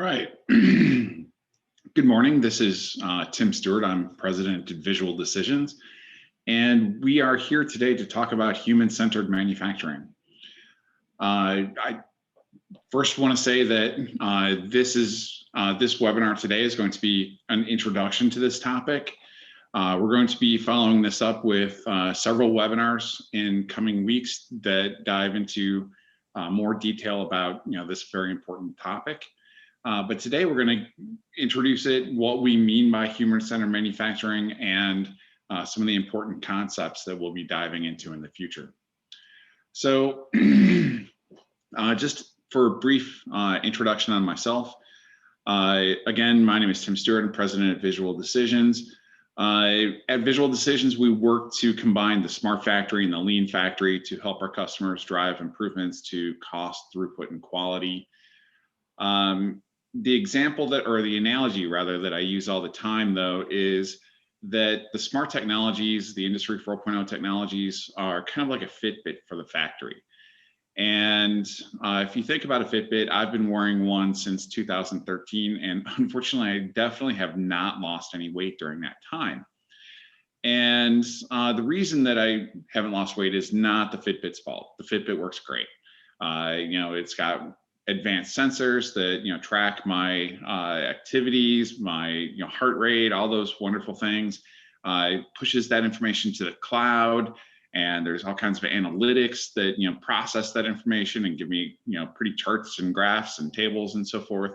All right. Good morning. This is Tim Stewart. I'm president at Visual Decisions, and we are here today to talk about human-centered manufacturing. I first want to say that this webinar today is going to be an introduction to this topic. We're going to be following this up with several webinars in coming weeks that dive into more detail about this very important topic. But today we're going to introduce what we mean by human-centered manufacturing, and some of the important concepts that we'll be diving into in the future. So just for a brief introduction on myself, again, my name is Tim Stewart. I'm president at Visual Decisions. At Visual Decisions, we work to combine the smart factory and the lean factory to help our customers drive improvements to cost, throughput, and quality. The example or the analogy rather that I use all the time though is that the smart technologies, the Industry 4.0 technologies, are kind of like a Fitbit for the factory. And if you think about a Fitbit, I've been wearing one since 2013, and unfortunately, I definitely have not lost any weight during that time. And the reason that I haven't lost weight is not the Fitbit's fault. The Fitbit works great. It's got advanced sensors that track my activities, my heart rate, all those wonderful things. Pushes that information to the cloud, and there's all kinds of analytics that process that information and give me pretty charts and graphs and tables and so forth.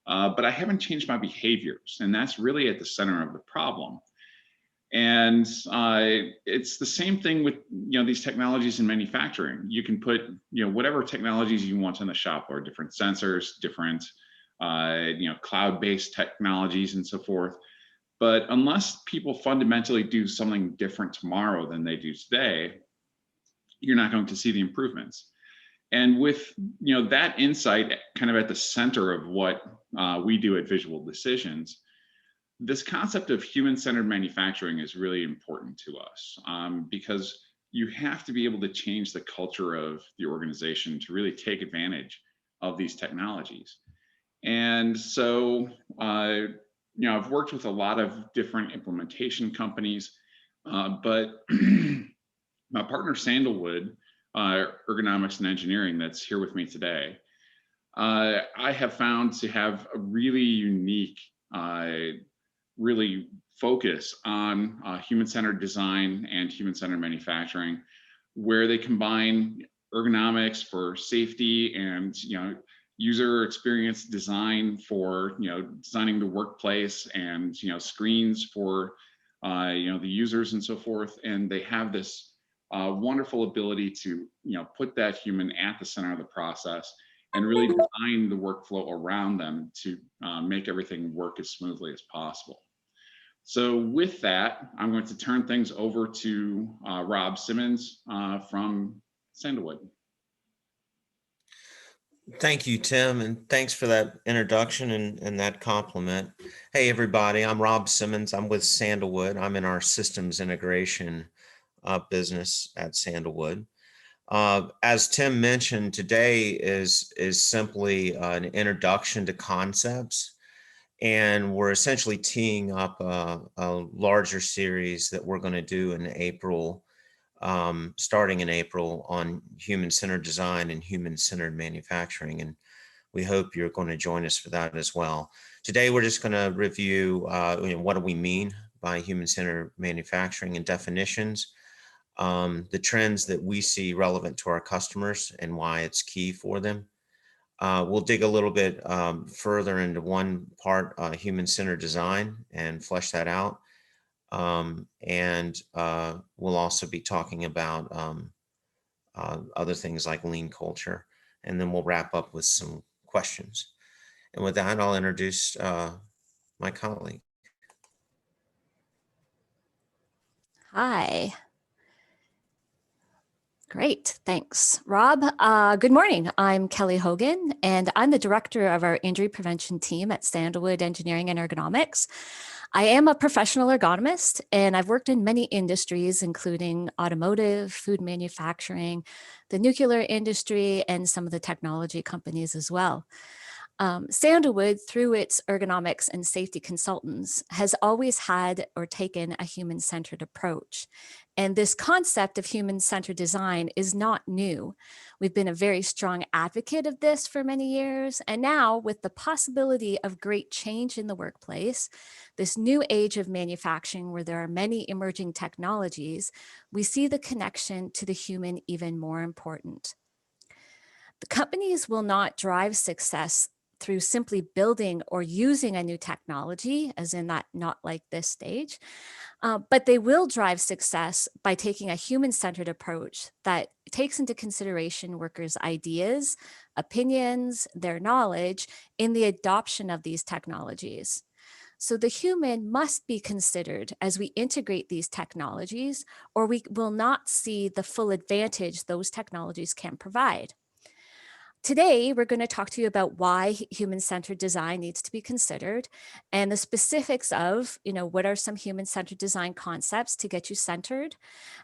But I haven't changed my behaviors, and that's really at the center of the problem. And it's the same thing with these technologies in manufacturing. You can put whatever technologies you want on the shop floor, different sensors, different cloud-based technologies and so forth. But unless people fundamentally do something different tomorrow than they do today, you're not going to see the improvements. And with that insight kind of at the center of what we do at Visual Decisions, this concept of human-centered manufacturing is really important to us because you have to be able to change the culture of the organization to really take advantage of these technologies. And so, I've worked with a lot of different implementation companies, but my partner Sandalwood, Ergonomics and Engineering, that's here with me today, I have found to have a really unique really focus on human-centered design and human-centered manufacturing, where they combine ergonomics for safety and user experience design for designing the workplace, and screens for the users and so forth. And they have this wonderful ability to put that human at the center of the process and really design the workflow around them to make everything work as smoothly as possible. So with that, I'm going to turn things over to Rob Simmons from Sandalwood. Thank you, Tim, and thanks for that introduction and that compliment. Hey, everybody, I'm Rob Simmons. I'm with Sandalwood. I'm in our systems integration business at Sandalwood. As Tim mentioned, today is simply an introduction to concepts. And we're essentially teeing up a larger series that we're going to do in April, starting in April, on human-centered design and human-centered manufacturing. And we hope you're going to join us for that as well. Today, we're just going to review what do we mean by human-centered manufacturing and definitions, the trends that we see relevant to our customers and why it's key for them. We'll dig a little bit further into one part, human-centered design, and flesh that out. And we'll also be talking about other things like lean culture. And then we'll wrap up with some questions. And with that, I'll introduce my colleague. Hi. Great, thanks, Rob. Good morning. I'm Kelly Hogan, and I'm the director of our injury prevention team at Sandalwood Engineering and Ergonomics. I am a professional ergonomist, and I've worked in many industries, including automotive, food manufacturing, the nuclear industry, and some of the technology companies as well. Sandalwood, through its ergonomics and safety consultants, has always had or taken a human-centered approach. And this concept of human-centered design is not new. We've been a very strong advocate of this for many years. And now, with the possibility of great change in the workplace, this new age of manufacturing where there are many emerging technologies, we see the connection to the human even more important. The companies will not drive success through simply building or using a new technology, as in that not like this stage, but they will drive success by taking a human-centered approach that takes into consideration workers' ideas, opinions, their knowledge in the adoption of these technologies. So the human must be considered as we integrate these technologies, or we will not see the full advantage those technologies can provide. Today, we're going to talk to you about why human-centered design needs to be considered and the specifics of, what are some human-centered design concepts to get you centered.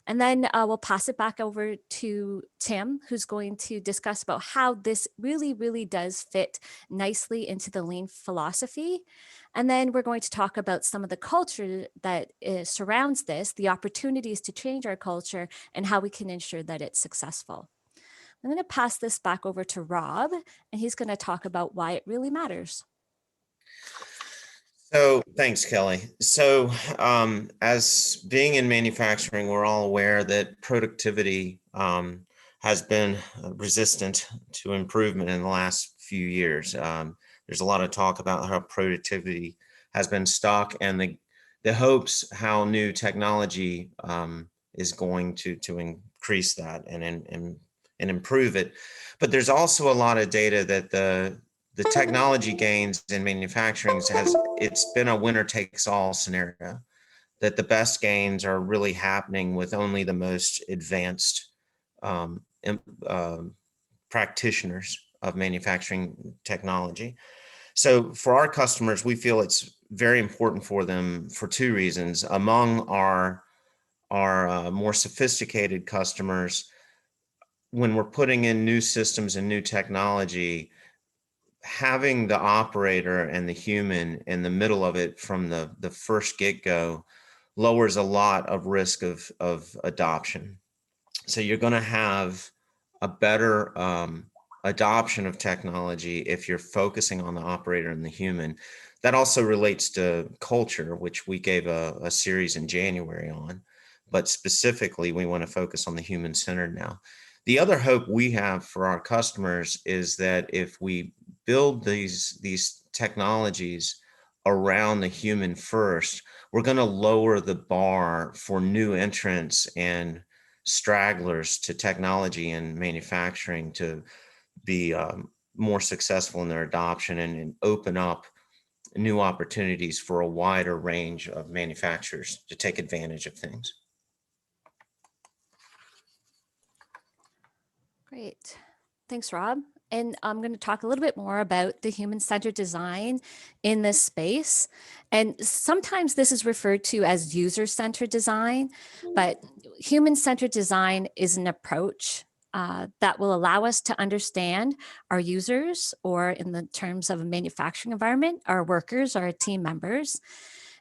And then we'll pass it back over to Tim, who's going to discuss about how this really, really does fit nicely into the lean philosophy. And then we're going to talk about some of the culture that surrounds this, the opportunities to change our culture, and how we can ensure that it's successful. I'm going to pass this back over to Rob, and he's going to talk about why it really matters. So thanks, Kelly. So as being in manufacturing, we're all aware that productivity has been resistant to improvement in the last few years. There's a lot of talk about how productivity has been stuck and the hopes how new technology is going to increase that and improve it. But there's also a lot of data that the technology gains in manufacturing it's been a winner takes all scenario, that the best gains are really happening with only the most advanced practitioners of manufacturing technology. So for our customers, we feel it's very important for them for two reasons. Among our more sophisticated customers, when we're putting in new systems and new technology, having the operator and the human in the middle of it from the first get-go lowers a lot of risk of adoption. So you're going to have a better adoption of technology if you're focusing on the operator and the human. That also relates to culture, which we gave a series in January on, but specifically we want to focus on the human-centered now. The other hope we have for our customers is that if we build these technologies around the human first, we're going to lower the bar for new entrants and stragglers to technology and manufacturing to be more successful in their adoption and open up new opportunities for a wider range of manufacturers to take advantage of things. Great. Thanks, Rob. And I'm going to talk a little bit more about the human-centered design in this space. And sometimes this is referred to as user-centered design, but human-centered design is an approach that will allow us to understand our users, or in the terms of a manufacturing environment, our workers, our team members,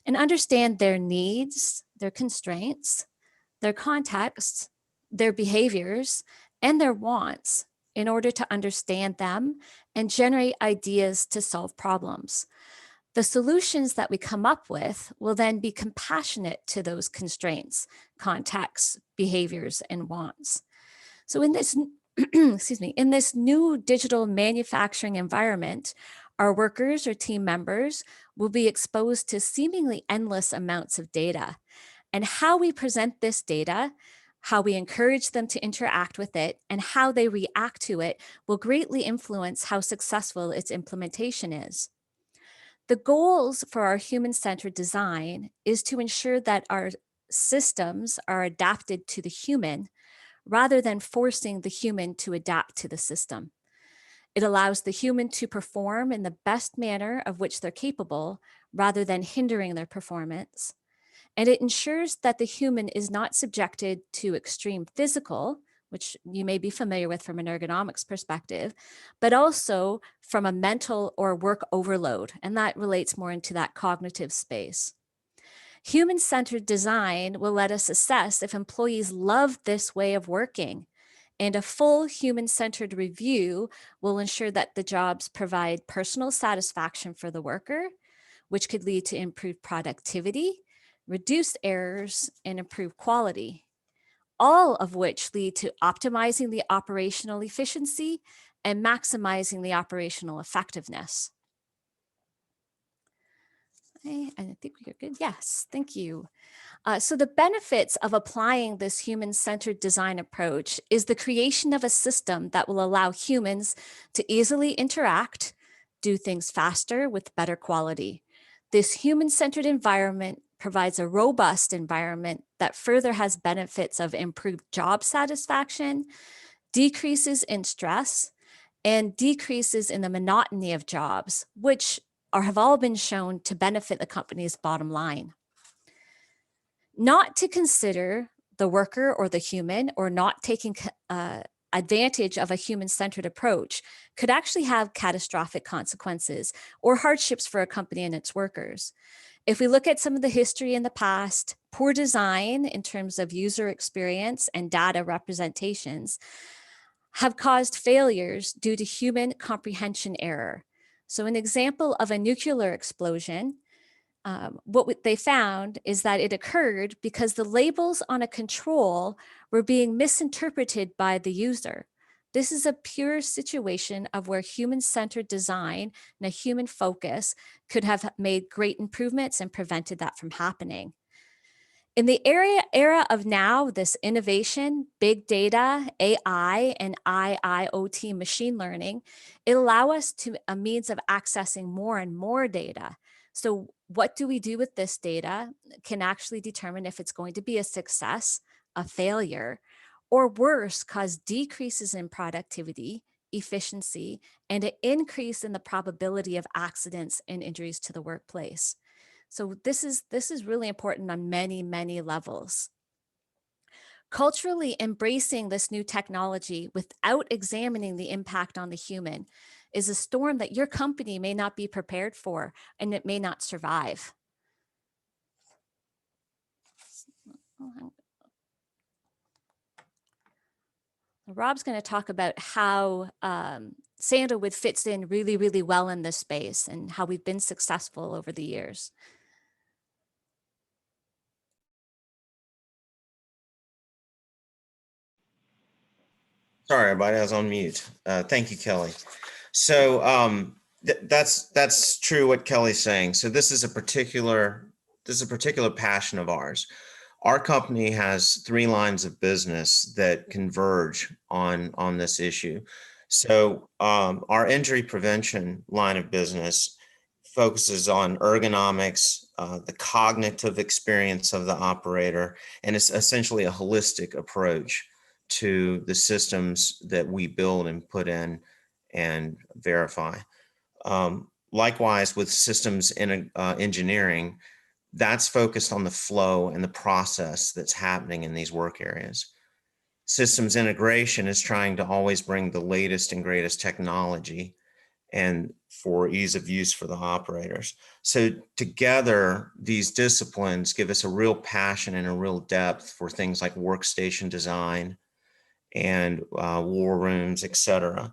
and understand their needs, their constraints, their contexts, their behaviors, and their wants in order to understand them and generate ideas to solve problems. The solutions that we come up with will then be compassionate to those constraints, contexts, behaviors, and wants. So in this, in this new digital manufacturing environment, our workers or team members will be exposed to seemingly endless amounts of data. And how we present this data, how we encourage them to interact with it, and how they react to it will greatly influence how successful its implementation is. The goals for our human-centered design is to ensure that our systems are adapted to the human rather than forcing the human to adapt to the system. It allows the human to perform in the best manner of which they're capable rather than hindering their performance. And it ensures that the human is not subjected to extreme physical, which you may be familiar with from an ergonomics perspective, but also from a mental or work overload. And that relates more into that cognitive space. Human-centered design will let us assess if employees love this way of working. And a full human-centered review will ensure that the jobs provide personal satisfaction for the worker, which could lead to improved productivity, reduced errors, and improved quality, all of which lead to optimizing the operational efficiency and maximizing the operational effectiveness. Okay, I think we are good. Yes, thank you. So the benefits of applying this human-centered design approach is the creation of a system that will allow humans to easily interact, do things faster with better quality. This human-centered environment provides a robust environment that further has benefits of improved job satisfaction, decreases in stress, and decreases in the monotony of jobs, which have all been shown to benefit the company's bottom line. Not to consider the worker or the human, or not taking advantage of a human-centered approach could actually have catastrophic consequences or hardships for a company and its workers. If we look at some of the history in the past, poor design in terms of user experience and data representations have caused failures due to human comprehension error. So an example of a nuclear explosion, what they found is that it occurred because the labels on a control were being misinterpreted by the user. This is a pure situation of where human-centered design and a human focus could have made great improvements and prevented that from happening. In the era of now, this innovation, big data, AI, and IIoT machine learning, it allows us to a means of accessing more and more data. So what do we do with this data can actually determine if it's going to be a success, a failure, or worse, cause decreases in productivity, efficiency, and an increase in the probability of accidents and injuries to the workplace. So this is really important on many, many levels. Culturally embracing this new technology without examining the impact on the human is a storm that your company may not be prepared for, and it may not survive. Rob's going to talk about how Sandalwood fits in really, really well in this space and how we've been successful over the years. Sorry, everybody, I was on mute. Thank you, Kelly. So that's true what Kelly's saying. So this is a particular passion of ours. Our company has 3 lines of business that converge on this issue. So our injury prevention line of business focuses on ergonomics, the cognitive experience of the operator, and it's essentially a holistic approach to the systems that we build and put in and verify. Likewise, with systems engineering, that's focused on the flow and the process that's happening in these work areas. Systems integration is trying to always bring the latest and greatest technology and for ease of use for the operators. So together, these disciplines give us a real passion and a real depth for things like workstation design and war rooms, et cetera.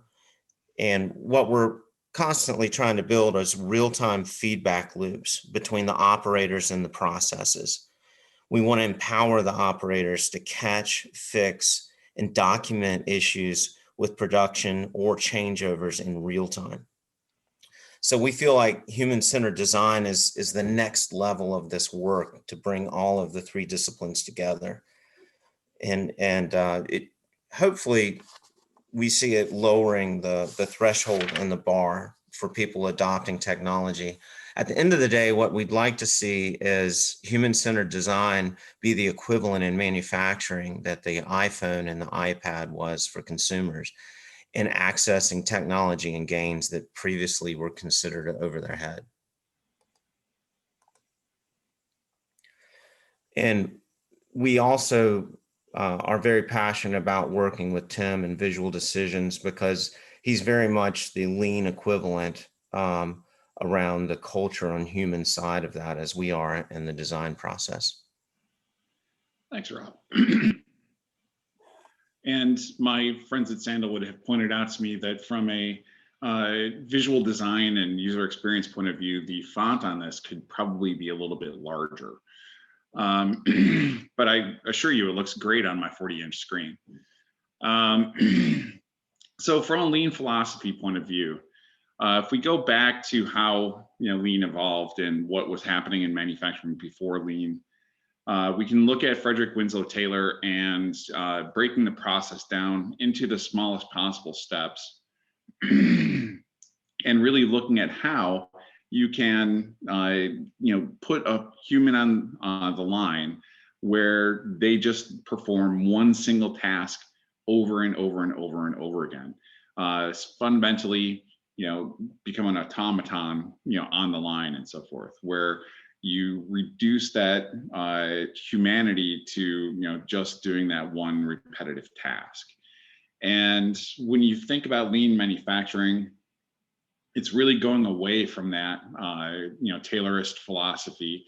And what we're constantly trying to build is real-time feedback loops between the operators and the processes. We want to empower the operators to catch, fix, and document issues with production or changeovers in real time. So we feel like human-centered design is the next level of this work to bring all of the 3 disciplines together. And it hopefully we see it lowering the threshold and the bar for people adopting technology. At the end of the day, what we'd like to see is human-centered design be the equivalent in manufacturing that the iPhone and the iPad was for consumers in accessing technology and gains that previously were considered over their head. And we also are very passionate about working with Tim and Visual Decisions because he's very much the lean equivalent around the culture and human side of that as we are in the design process. Thanks, Rob. And my friends at Sandalwood have pointed out to me that from a visual design and user experience point of view, the font on this could probably be a little bit larger. But I assure you, it looks great on my 40-inch screen. So from a lean philosophy point of view, if we go back to how lean evolved and what was happening in manufacturing before lean, we can look at Frederick Winslow Taylor and breaking the process down into the smallest possible steps and really looking at how you can put a human on the line where they just perform one single task over and over and over and over again. Fundamentally, become an automaton, on the line and so forth, where you reduce that humanity to just doing that one repetitive task. And when you think about lean manufacturing, it's really going away from that Taylorist philosophy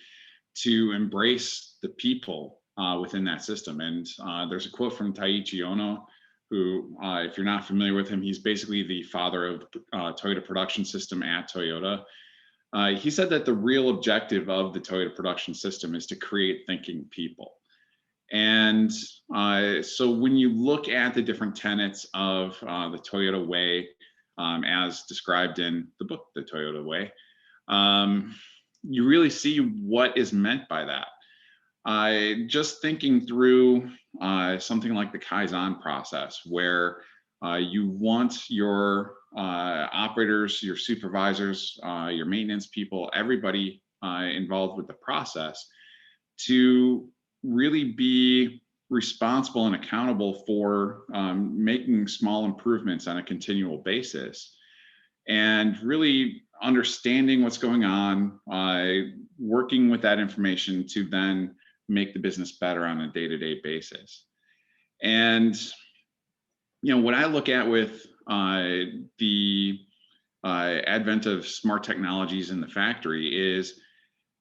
to embrace the people within that system. And there's a quote from Taiichi Ono, who, if you're not familiar with him, he's basically the father of Toyota production system at Toyota. He said that the real objective of the Toyota production system is to create thinking people. And so when you look at the different tenets of the Toyota Way, as described in the book, The Toyota Way, you really see what is meant by that. Just thinking through something like the Kaizen process, where you want your operators, your supervisors, your maintenance people, everybody involved with the process to really be responsible and accountable for making small improvements on a continual basis, and really understanding what's going on, working with that information to then make the business better on a day-to-day basis. And what I look at with the advent of smart technologies in the factory is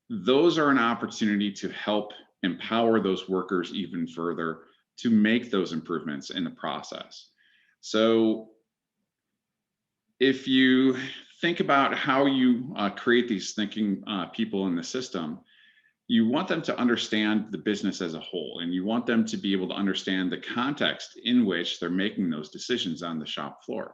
those are an opportunity to help empower those workers even further to make those improvements in the process. So if you think about how you create these thinking people in the system, you want them to understand the business as a whole, and you want them to be able to understand the context in which they're making those decisions on the shop floor.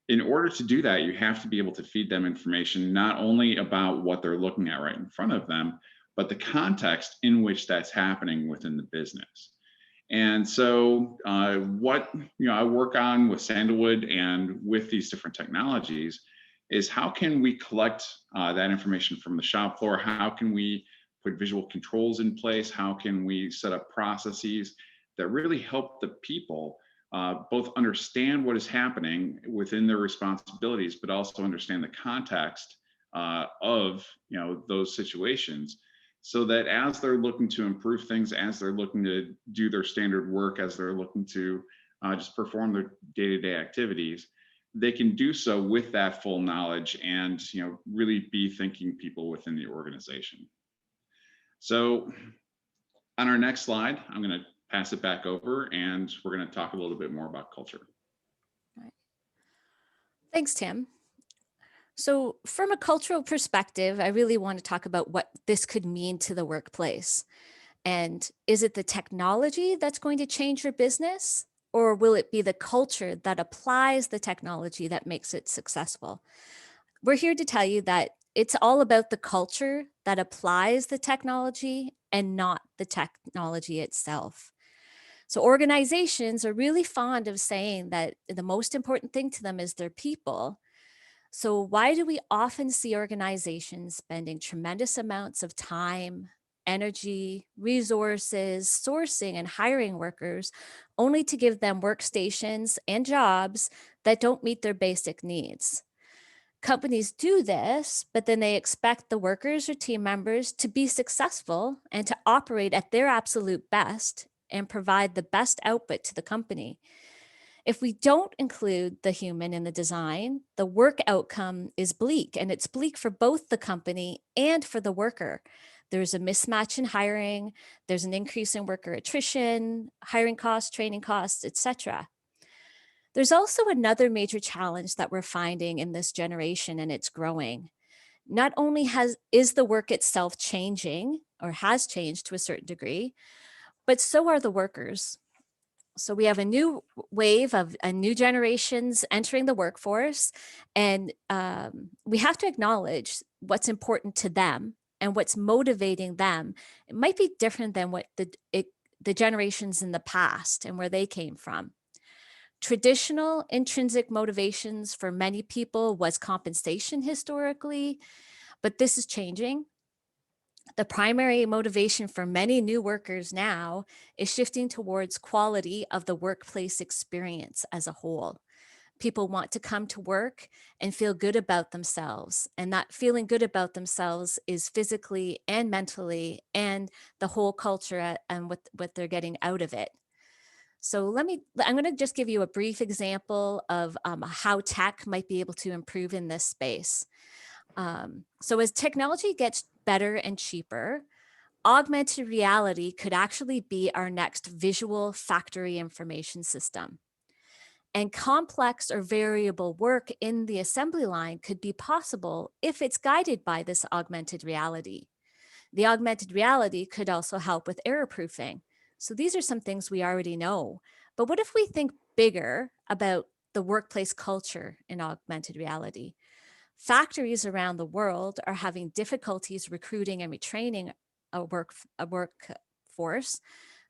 In order to do that, you have to be able to feed them information not only about what they're looking at right in front of them, but the context in which that's happening within the business. And so what I work on with Sandalwood and with these different technologies is how can we collect that information from the shop floor? How can we put visual controls in place? How can we set up processes that really help the people both understand what is happening within their responsibilities, but also understand the context of those situations, so that as they're looking to improve things, as they're looking to do their standard work, as they're looking to just perform their day-to-day activities, they can do so with that full knowledge and really be thinking people within the organization. So on our next slide, I'm going to pass it back over, and we're going to talk a little bit more about culture. All right. Thanks, Tim. So from a cultural perspective, I really want to talk about what this could mean to the workplace. And is it the technology that's going to change your business, or will it be the culture that applies the technology that makes it successful? We're here to tell you that it's all about the culture that applies the technology and not the technology itself. So organizations are really fond of saying that the most important thing to them is their people. So why do we often see organizations spending tremendous amounts of time, energy, resources, sourcing and hiring workers, only to give them workstations and jobs that don't meet their basic needs? Companies do this, but then they expect the workers or team members to be successful and to operate at their absolute best and provide the best output to the company. If we don't include the human in the design, the work outcome is bleak, and it's bleak for both the company and for the worker. There's a mismatch in hiring, there's an increase in worker attrition, hiring costs, training costs, etc. There's also another major challenge that we're finding in this generation, and it's growing. Not only is the work itself changing or has changed to a certain degree, but so are the workers. So we have a new wave of new generations entering the workforce, and we have to acknowledge what's important to them and what's motivating them. It might be different than what the generations in the past and where they came from. Traditional intrinsic motivations for many people was compensation historically, but this is changing. The primary motivation for many new workers now is shifting towards quality of the workplace experience as a whole. People want to come to work and feel good about themselves. And that feeling good about themselves is physically and mentally, and the whole culture and what they're getting out of it. So I'm going to just give you a brief example of how tech might be able to improve in this space. So as technology gets better and cheaper, augmented reality could actually be our next visual factory information system. And complex or variable work in the assembly line could be possible if it's guided by this augmented reality. The augmented reality could also help with error proofing. So these are some things we already know. But what if we think bigger about the workplace culture in augmented reality? Factories around the world are having difficulties recruiting and retraining a workforce.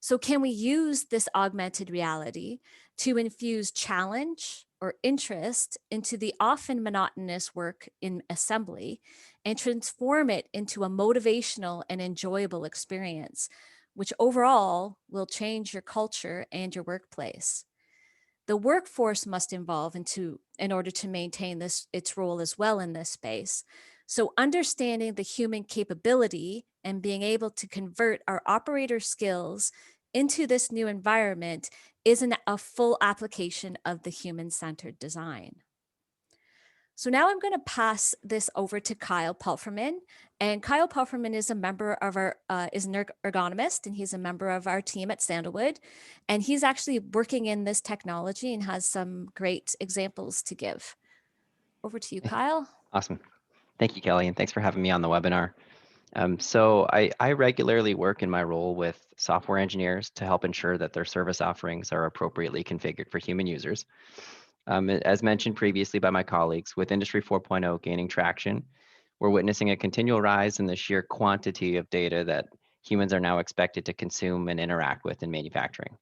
So can we use this augmented reality to infuse challenge or interest into the often monotonous work in assembly and transform it into a motivational and enjoyable experience, which overall will change your culture and your workplace? The workforce must evolve in order to maintain its role as well in this space. So understanding the human capability and being able to convert our operator skills into this new environment is a full application of the human-centered design. So now I'm going to pass this over to Kyle Pulferman. And Kyle Pulferman is a member of is an ergonomist, and he's a member of our team at Sandalwood. And he's actually working in this technology and has some great examples to give. Over to you, Kyle. Awesome. Thank you, Kelly, and thanks for having me on the webinar. So I regularly work in my role with software engineers to help ensure that their service offerings are appropriately configured for human users. As mentioned previously by my colleagues, with Industry 4.0 gaining traction, we're witnessing a continual rise in the sheer quantity of data that humans are now expected to consume and interact with in manufacturing.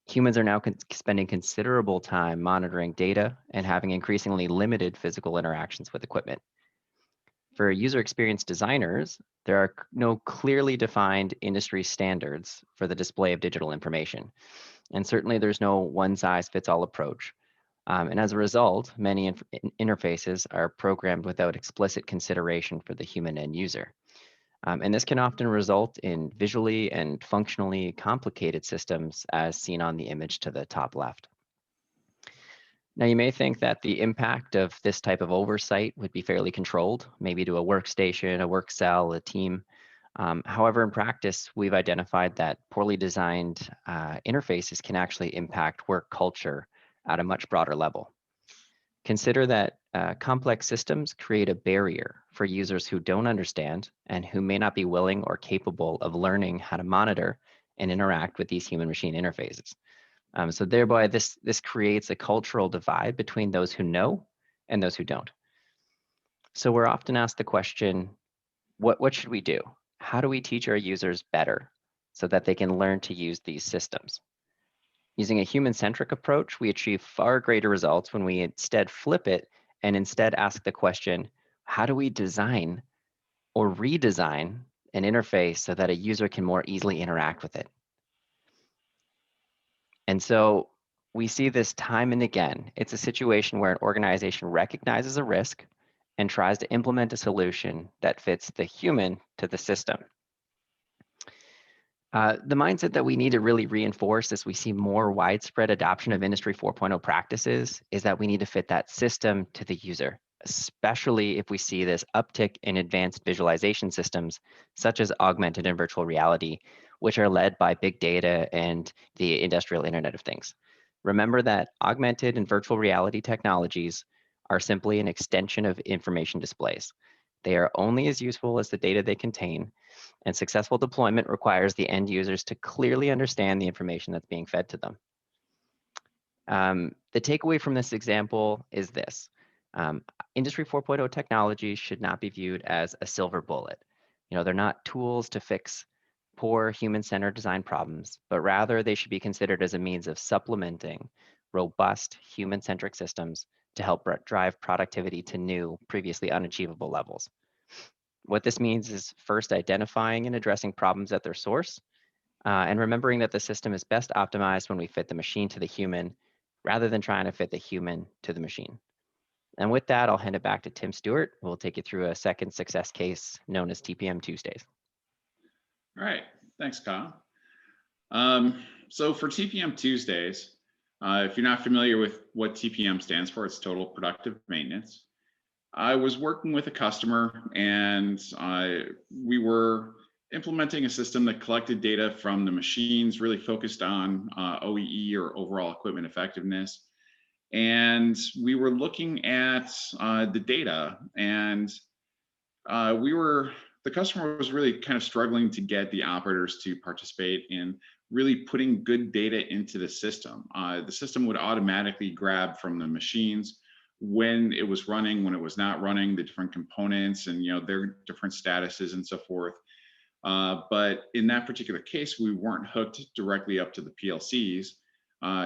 Humans are now spending considerable time monitoring data and having increasingly limited physical interactions with equipment. For user experience designers, there are no clearly defined industry standards for the display of digital information. And certainly there's no one-size-fits-all approach. And as a result, many interfaces are programmed without explicit consideration for the human end user. And this can often result in visually and functionally complicated systems as seen on the image to the top left. Now, you may think that the impact of this type of oversight would be fairly controlled, maybe to a workstation, a work cell, a team. However, in practice, we've identified that poorly designed interfaces can actually impact work culture at a much broader level. Consider that complex systems create a barrier for users who don't understand and who may not be willing or capable of learning how to monitor and interact with these human-machine interfaces. So thereby, this creates a cultural divide between those who know and those who don't. So we're often asked the question, what should we do? How do we teach our users better so that they can learn to use these systems? Using a human-centric approach, we achieve far greater results when we instead flip it and instead ask the question, how do we design or redesign an interface so that a user can more easily interact with it? And so we see this time and again. It's a situation where an organization recognizes a risk and tries to implement a solution that fits the human to the system. The mindset that we need to really reinforce as we see more widespread adoption of Industry 4.0 practices is that we need to fit that system to the user, especially if we see this uptick in advanced visualization systems, such as augmented and virtual reality, which are led by big data and the industrial Internet of Things. Remember that augmented and virtual reality technologies are simply an extension of information displays. They are only as useful as the data they contain, and successful deployment requires the end users to clearly understand the information that's being fed to them. The takeaway from this example is this. Industry 4.0 technologies should not be viewed as a silver bullet. They're not tools to fix poor human-centered design problems, but rather they should be considered as a means of supplementing robust human-centric systems to help drive productivity to new, previously unachievable levels. What this means is first identifying and addressing problems at their source, and remembering that the system is best optimized when we fit the machine to the human rather than trying to fit the human to the machine. And with that, I'll hand it back to Tim Stewart, who will take you through a second success case known as Tpm Tuesdays. All right, thanks, Kyle. So for Tpm Tuesdays, if you're not familiar with what TPM stands for, it's Total Productive Maintenance. I was working with a customer and we were implementing a system that collected data from the machines, really focused on OEE, or overall equipment effectiveness. And we were looking at the data, and the customer was really kind of struggling to get the operators to participate in really putting good data into the system. The system would automatically grab from the machines when it was running, when it was not running, the different components and their different statuses and so forth. But in that particular case, we weren't hooked directly up to the PLCs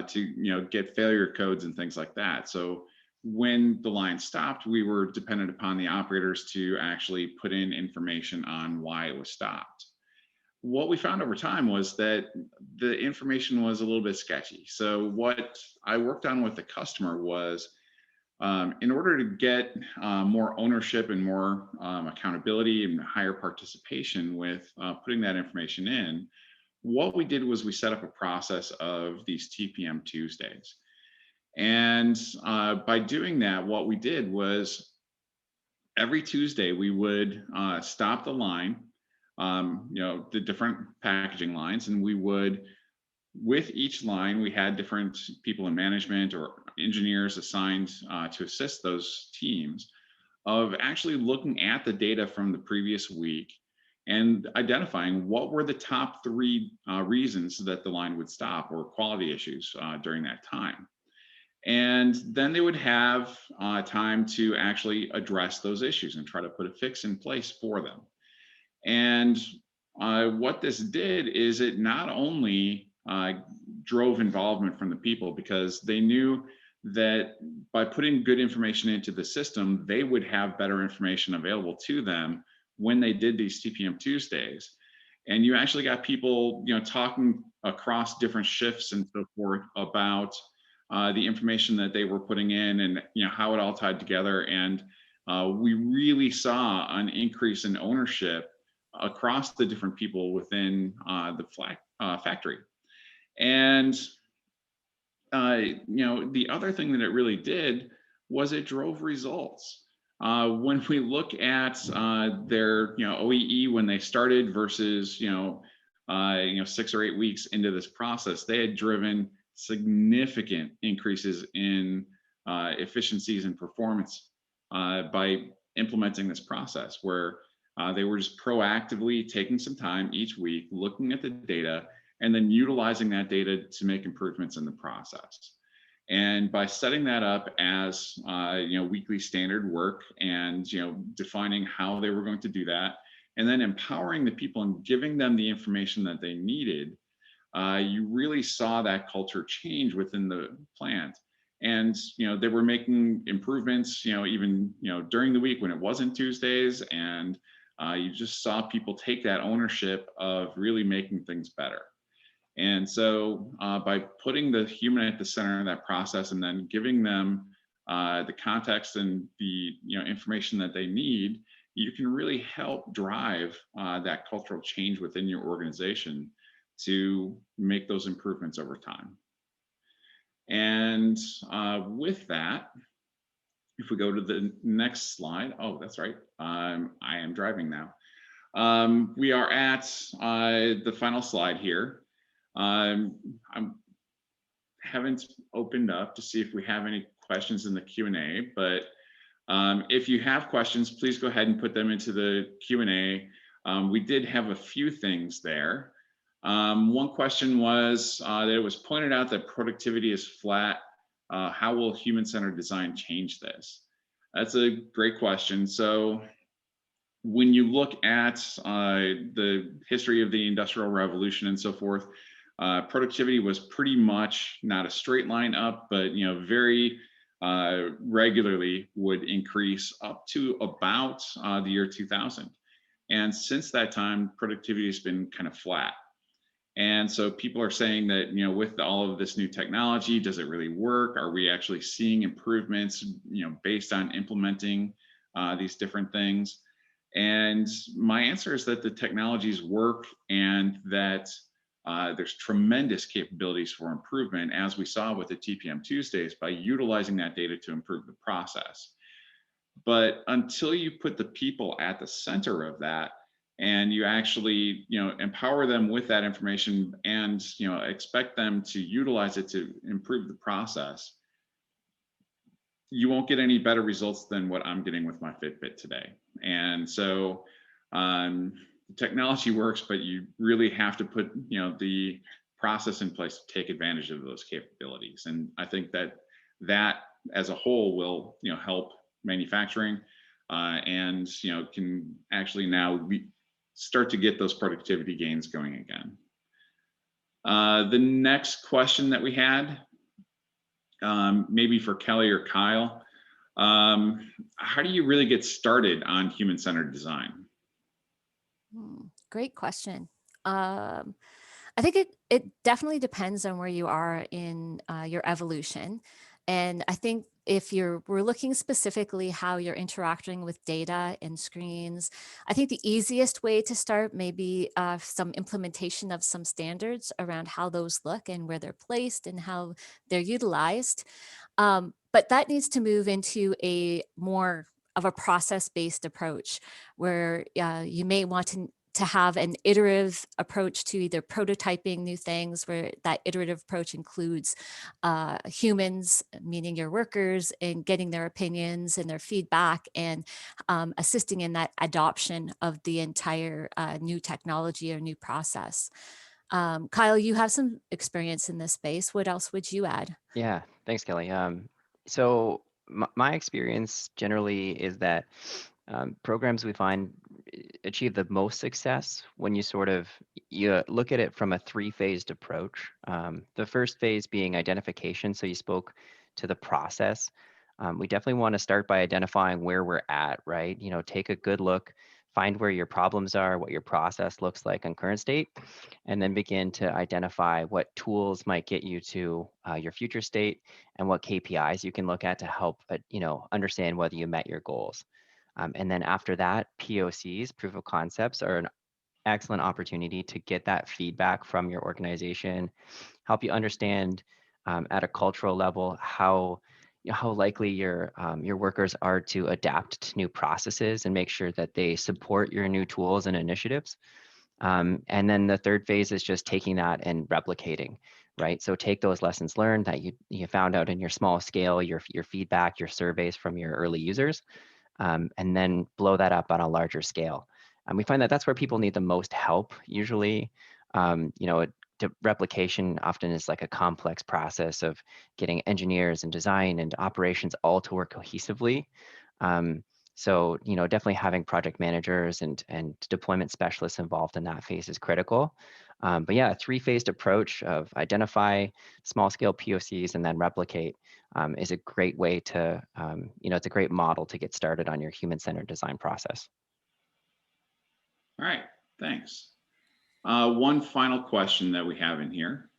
to get failure codes and things like that. So when the line stopped, we were dependent upon the operators to actually put in information on why it was stopped. What we found over time was that the information was a little bit sketchy. So what I worked on with the customer was, in order to get more ownership and more accountability and higher participation with putting that information in, what we did was we set up a process of these Tpm Tuesdays. And by doing that, what we did was every Tuesday we would stop the line, the different packaging lines, and we would, with each line, we had different people in management or engineers assigned to assist those teams of actually looking at the data from the previous week and identifying what were the top 3 reasons that the line would stop, or quality issues during that time. And then they would have time to actually address those issues and try to put a fix in place for them. And what this did is it not only drove involvement from the people, because they knew that by putting good information into the system, they would have better information available to them when they did these Tpm Tuesdays. And you actually got people, talking across different shifts and so forth about the information that they were putting in, and how it all tied together. And we really saw an increase in ownership across the different people within the factory. And the other thing that it really did was it drove results. When we look at their OEE when they started versus 6 or 8 weeks into this process, they had driven significant increases in efficiencies and performance by implementing this process, where they were just proactively taking some time each week, looking at the data, and then utilizing that data to make improvements in the process. And by setting that up as weekly standard work, and defining how they were going to do that, and then empowering the people and giving them the information that they needed, you really saw that culture change within the plant. And they were making improvements even during the week when it wasn't Tuesdays, and you just saw people take that ownership of really making things better. And so by putting the human at the center of that process, and then giving them the context and the information that they need, you can really help drive that cultural change within your organization to make those improvements over time. And with that, if we go to the next slide, oh, that's right, I am driving now. We are at the final slide here. I haven't opened up to see if we have any questions in the Q&A, but if you have questions, please go ahead and put them into the Q&A. We did have a few things there. One question was that it was pointed out that productivity is flat. How will human-centered design change this? That's a great question. So when you look at the history of the Industrial Revolution and so forth, productivity was pretty much not a straight line up, but very regularly would increase up to about the year 2000. And since that time, productivity has been kind of flat. And so people are saying that, with all of this new technology, does it really work? Are we actually seeing improvements, based on implementing these different things? And my answer is that the technologies work and that there's tremendous capabilities for improvement, as we saw with the TPM Tuesdays, by utilizing that data to improve the process. But until you put the people at the center of that, and you actually, empower them with that information and, expect them to utilize it to improve the process, you won't get any better results than what I'm getting with my Fitbit today. And so technology works, but you really have to put, the process in place to take advantage of those capabilities. And I think that as a whole will, help manufacturing and, can actually now start to get those productivity gains going again. The next question that we had, maybe for Kelly or Kyle, how do you really get started on human-centered design? Great question. I think it definitely depends on where you are in your evolution. And I think if we're looking specifically how you're interacting with data and screens, I think the easiest way to start may be some implementation of some standards around how those look and where they're placed and how they're utilized. But that needs to move into a more of a process-based approach where you may want to have an iterative approach to either prototyping new things, where that iterative approach includes humans, meaning your workers, and getting their opinions and their feedback and assisting in that adoption of the entire new technology or new process. Kyle, you have some experience in this space. What else would you add? Yeah, thanks, Kelly. So my experience generally is that programs we find achieve the most success when you you look at it from a three-phased approach. The first phase being identification. So you spoke to the process. We definitely want to start by identifying where we're at, right? Take a good look, find where your problems are, what your process looks like on current state, and then begin to identify what tools might get you to your future state and what KPIs you can look at to help, understand whether you met your goals. And then after that, POCs, proof of concepts, are an excellent opportunity to get that feedback from your organization, help you understand at a cultural level how likely your workers are to adapt to new processes and make sure that they support your new tools and initiatives. And then the third phase is just taking that and replicating, right? So take those lessons learned that you found out in your small scale, your feedback, your surveys from your early users, and then blow that up on a larger scale. And we find that that's where people need the most help. Usually, replication often is like a complex process of getting engineers and design and operations all to work cohesively. So, definitely having project managers and deployment specialists involved in that phase is critical. But yeah, a three-phased approach of identify small-scale POCs and then replicate is a great way to, it's a great model to get started on your human-centered design process. All right, thanks. One final question that we have in here.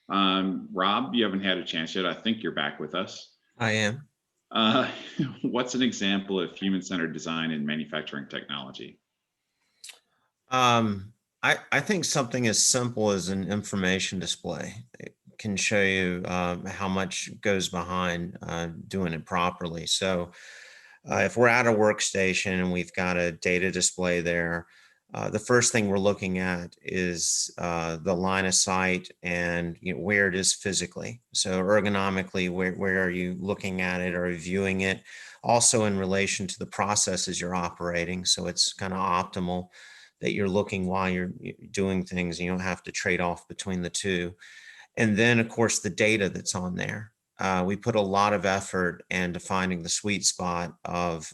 Rob, you haven't had a chance yet. I think you're back with us. I am. What's an example of human-centered design in manufacturing technology? I think something as simple as an information display can show you how much goes behind doing it properly. So if we're at a workstation and we've got a data display there, the first thing we're looking at is the line of sight and where it is physically. So ergonomically, where are you looking at it or viewing it? Also in relation to the processes you're operating. So it's kind of optimal that you're looking while you're doing things. You don't have to trade off between the two. And then, of course, the data that's on there. We put a lot of effort into finding the sweet spot of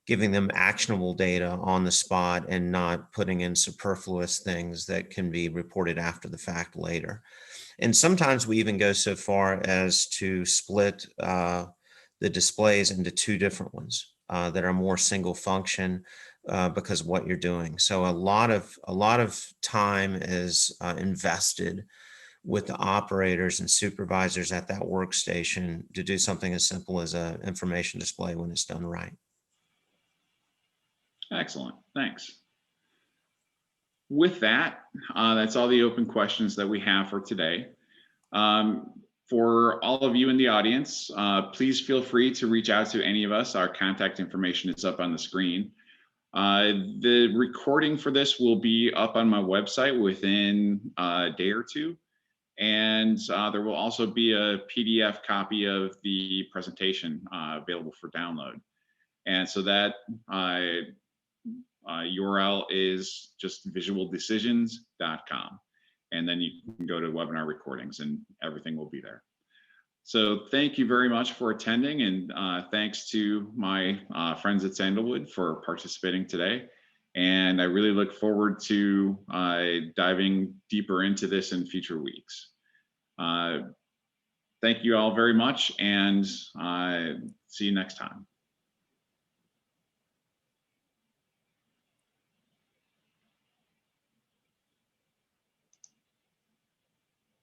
giving them actionable data on the spot and not putting in superfluous things that can be reported after the fact later. And sometimes we even go so far as to split the displays into two different ones that are more single function because of what you're doing. So a lot of time is invested with the operators and supervisors at that workstation to do something as simple as an information display when it's done right. Excellent, thanks. With that, that's all the open questions that we have for today. For all of you in the audience, please feel free to reach out to any of us. Our contact information is up on the screen. The recording for this will be up on my website within a day or two. And there will also be a PDF copy of the presentation available for download. And so that URL is just visualdecisions.com. And then you can go to webinar recordings and everything will be there. So thank you very much for attending, and thanks to my friends at Sandalwood for participating today. And I really look forward to diving deeper into this in future weeks. Thank you all very much, and see you next time.